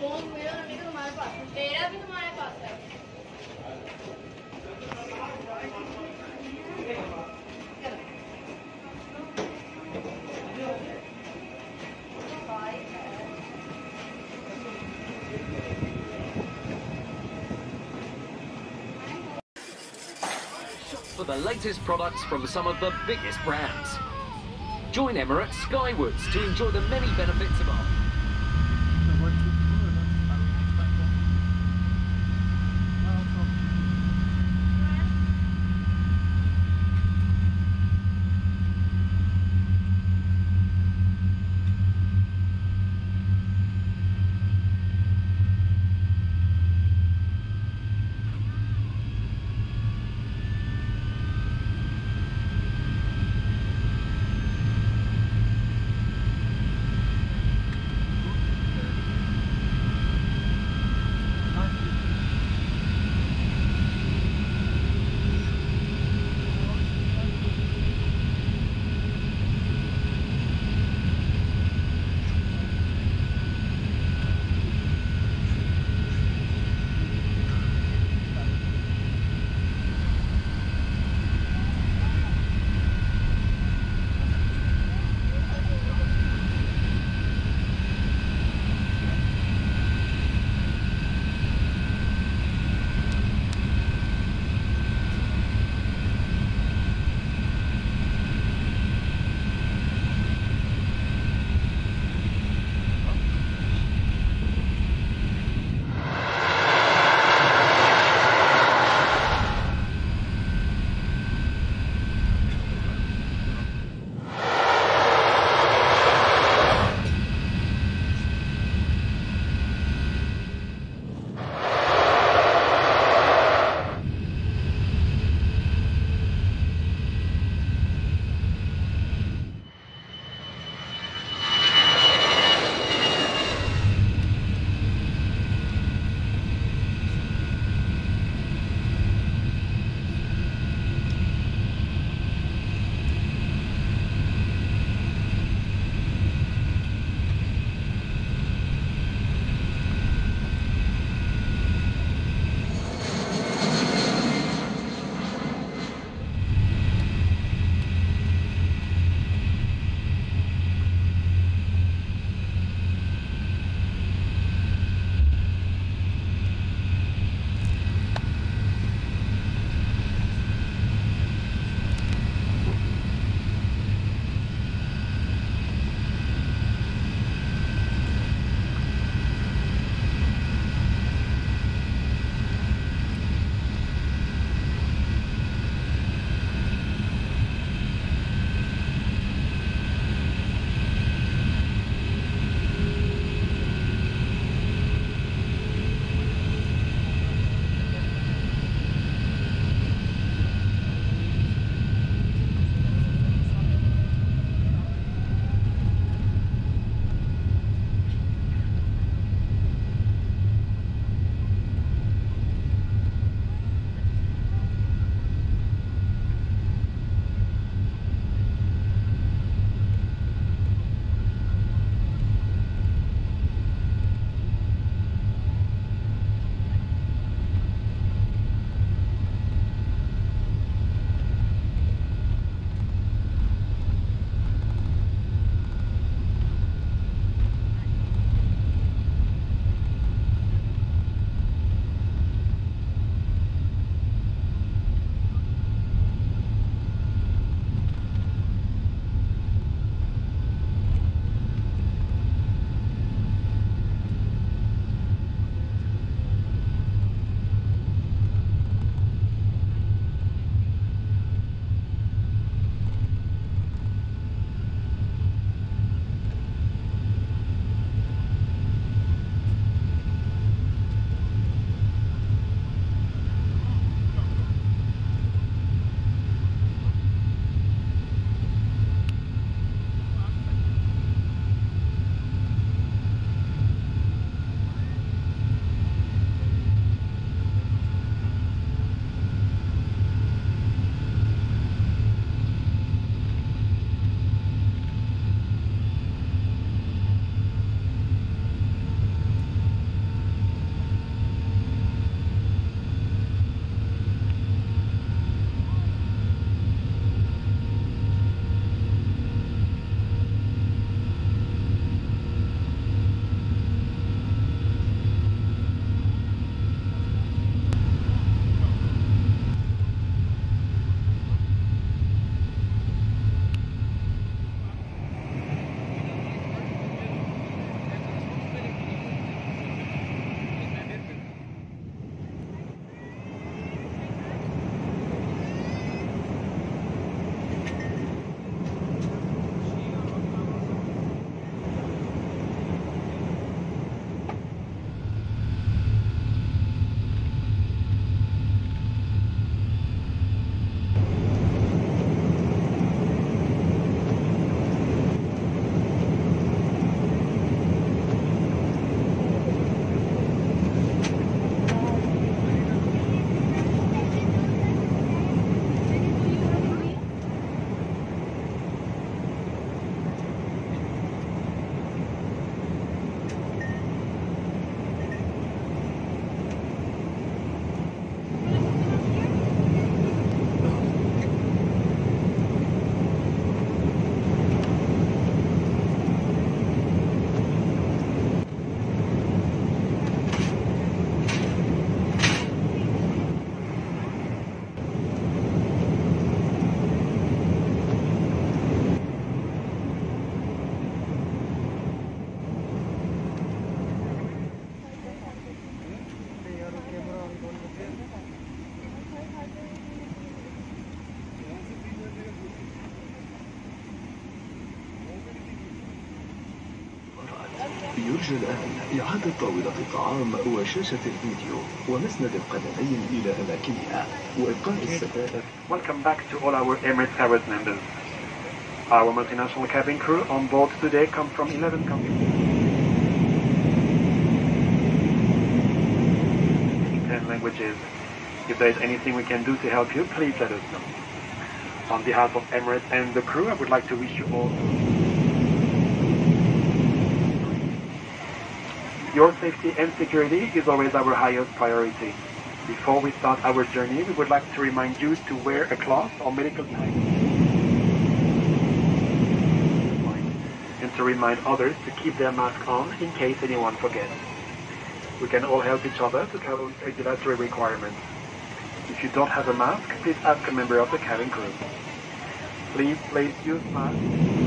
मेरा भी तुम्हारे पास है। For the latest products from some of the biggest brands. Join Emirates Skywards to enjoy the many benefits of our... يرجى الآن إعادة طاولة الطعام وشاشة الفيديو ومسند القدمين إلى أماكنها وإبقاء الستائر. Welcome back to all our Emirates Airways members. Our multinational cabin crew on board today come from 11 countries. 10 languages. If there is anything we can do to help you, please let us know. On behalf of Emirates and the crew, I would like to wish you all your safety and security is always our highest priority. Before we start our journey, we would like to remind you to wear a cloth or medical tag and to remind others to keep their mask on in case anyone forgets. We can all help each other to cover regulatory requirements. If you don't have a mask, please ask a member of the cabin crew. Please use masks.